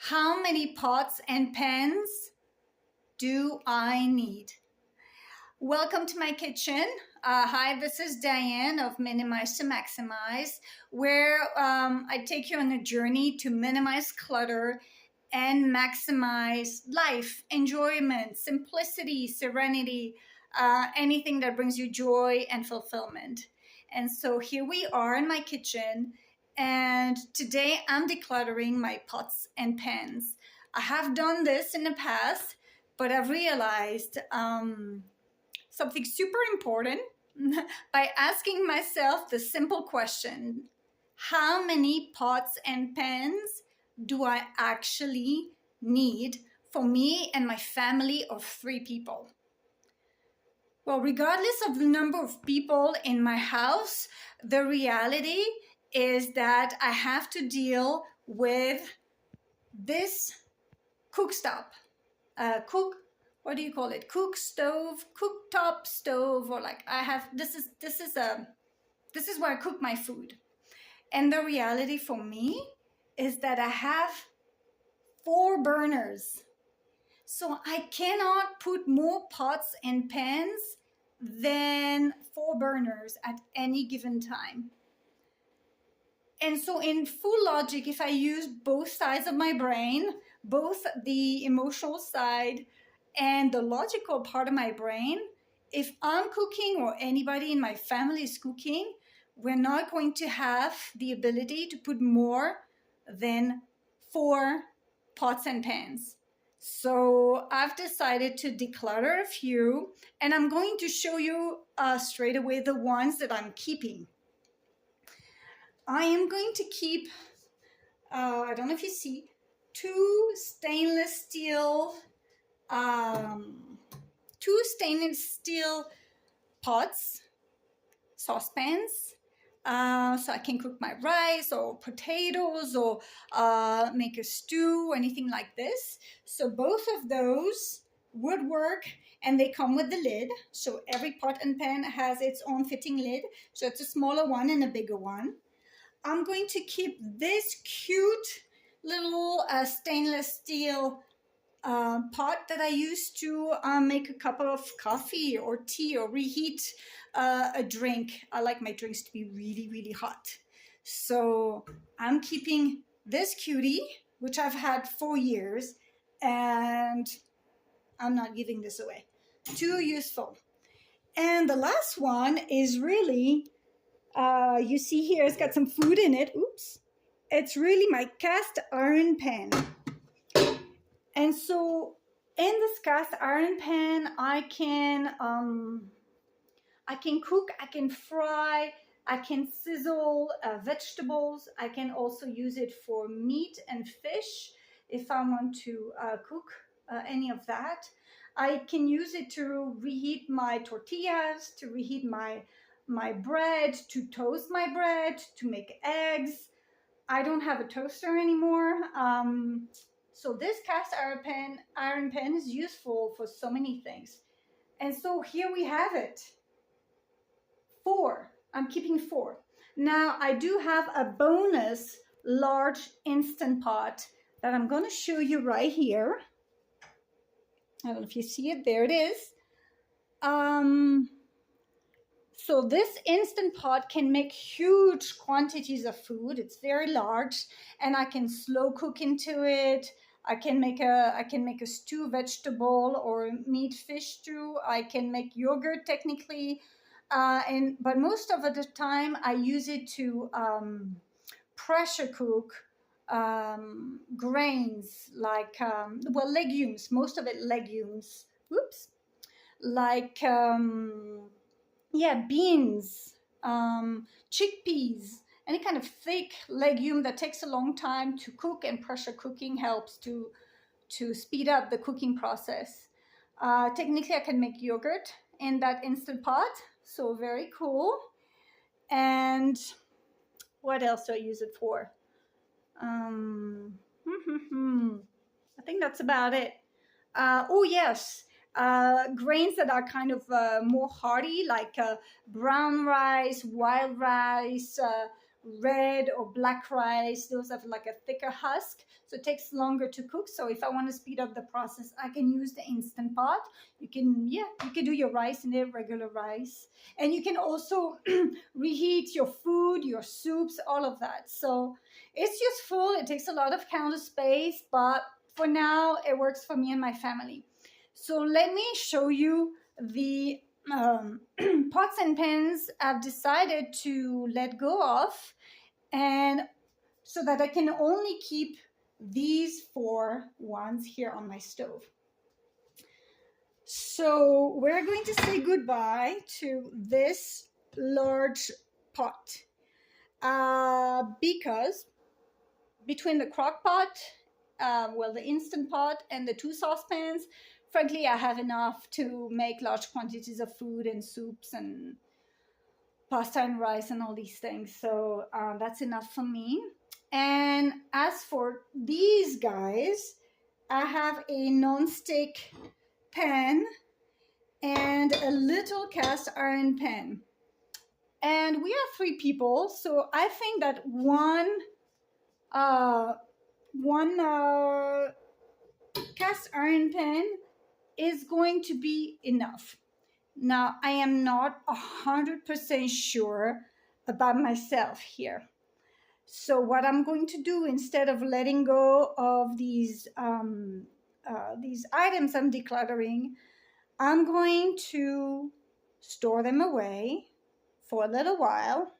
How many pots and pans do I need? Welcome to my kitchen. Hi, this is Diane of Minimize to Maximize, where I take you on a journey to minimize clutter and maximize life, enjoyment, simplicity, serenity, anything that brings you joy and fulfillment. And so here we are in my kitchen, and today I'm decluttering my pots and pans. I have done this in the past, but I've realized something super important by asking myself the simple question: how many pots and pans do I actually need for me and my family of 3 people? Well, regardless of the number of people in my house, the reality is that I have to deal with this cooktop. What do you call it? Cooktop stove, or like I have this is where I cook my food. And the reality for me is that I have 4 burners. So I cannot put more pots and pans than 4 burners at any given time. And so in full logic, if I use both sides of my brain, both the emotional side and the logical part of my brain, if I'm cooking or anybody in my family is cooking, we're not going to have the ability to put more than 4 pots and pans. So I've decided to declutter a few, and I'm going to show you straight away the ones that I'm keeping. I am going to keep, I don't know if you see, 2 stainless steel pots, saucepans, so I can cook my rice or potatoes or make a stew or anything like this. So both of those would work, and they come with the lid. So every pot and pan has its own fitting lid. So it's a smaller one and a bigger one. I'm going to keep this cute little stainless steel pot that I used to make a cup of coffee or tea or reheat a drink. I like my drinks to be really, really hot. So I'm keeping this cutie, which I've had for years, and I'm not giving this away. Too useful. And the last one is really, you see here, it's got some food in it. Oops. It's really my cast iron pan. And so in this cast iron pan, I can cook, I can fry, I can sizzle vegetables. I can also use it for meat and fish if I want to cook any of that. I can use it to reheat my tortillas, to reheat my bread, to toast my bread, to make eggs. I don't have a toaster anymore. So this cast iron pan is useful for so many things. And so here we have it. 4. I'm keeping 4. Now I do have a bonus large Instant Pot that I'm going to show you right here. I don't know if you see it. There it is. So this Instant Pot can make huge quantities of food. It's very large, and I can slow cook into it. I can make a stew, vegetable or meat fish stew. I can make yogurt technically, but most of the time I use it to pressure cook grains like legumes. Most of it legumes. Oops, like beans, chickpeas. Any kind of thick legume that takes a long time to cook, and pressure cooking helps to speed up the cooking process. Technically, I can make yogurt in that Instant Pot, so very cool. And what else do I use it for? I think that's about it. Oh yes, grains that are kind of more hearty, like brown rice, wild rice, red or black rice. Those have like a thicker husk, so it takes longer to cook. So if I want to speed up the process, I can use the Instant Pot. You can do your rice in there, regular rice. And you can also reheat your food, your soups, all of that. So it's useful. It takes a lot of counter space, but for now, it works for me and my family. So let me show you the pots and pans I've decided to let go of, and so that I can only keep these 4 ones here on my stove. So we're going to say goodbye to this large pot because between the crock pot, the Instant Pot, and the 2 saucepans, frankly, I have enough to make large quantities of food and soups and pasta and rice and all these things. So that's enough for me. And as for these guys, I have a non-stick pan and a little cast iron pan. And we are 3 people, so I think that one cast iron pan is going to be enough. Now, I am not 100% sure about myself here. So what I'm going to do, instead of letting go of these items I'm decluttering, I'm going to store them away for a little while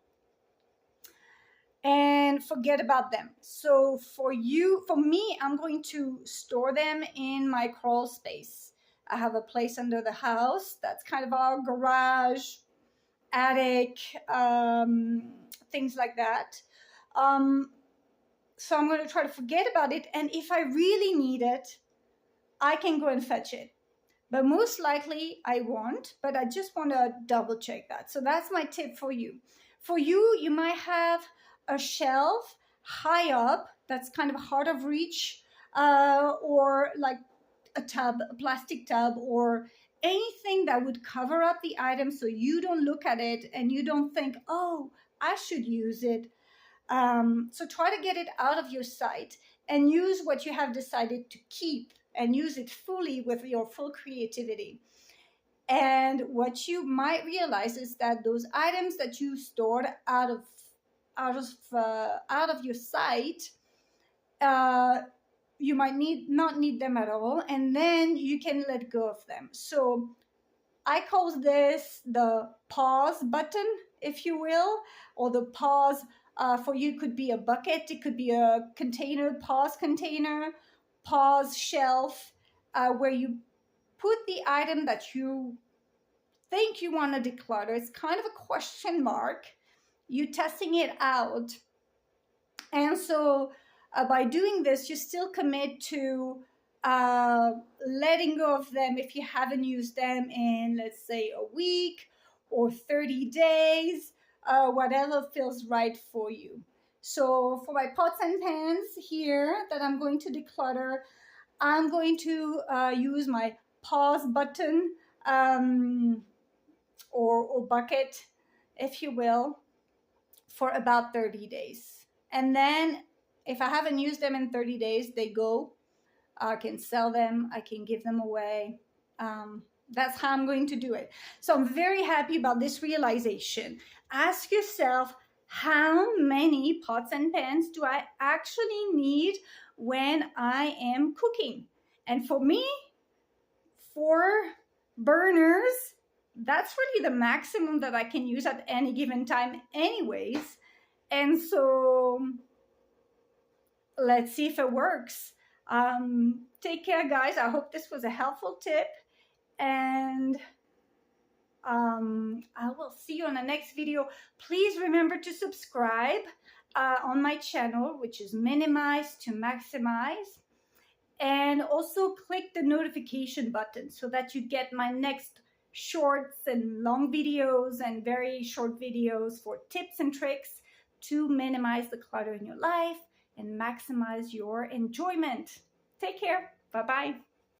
and forget about them. So for me, I'm going to store them in my crawl space. I have a place under the house that's kind of our garage, attic, things like that. So I'm going to try to forget about it, and if I really need it, I can go and fetch it. But most likely I won't, but I just want to double check that. So that's my tip for you. For you, you might have a shelf high up that's kind of hard of reach, or like a tub, a plastic tub, or anything that would cover up the item so you don't look at it and you don't think, oh, I should use it. So try to get it out of your sight and use what you have decided to keep and use it fully with your full creativity. And what you might realize is that those items that you stored out of your sight, you might not need them at all, and then you can let go of them. So I call this the pause button, if you will, or the pause. For you, could be a bucket, it could be a container, pause container, pause shelf, where you put the item that you think you want to declutter. It's kind of a question mark. You're testing it out. And so by doing this, you still commit to letting go of them if you haven't used them in, let's say, a week or 30 days. Whatever feels right for you. So for my pots and pans here that I'm going to declutter, I'm going to use my pause button or bucket, if you will, for about 30 days. And then if I haven't used them in 30 days, they go. I can sell them. I can give them away. That's how I'm going to do it. So I'm very happy about this realization. Ask yourself, how many pots and pans do I actually need when I am cooking? And for me, 4 burners, that's really the maximum that I can use at any given time anyways. And so let's see if it works. Take care, guys. I hope this was a helpful tip. And I will see you on the next video. Please remember to subscribe on my channel, which is Minimize to Maximize. And also click the notification button so that you get my next shorts and long videos and very short videos for tips and tricks to minimize the clutter in your life and maximize your enjoyment. Take care. Bye-bye.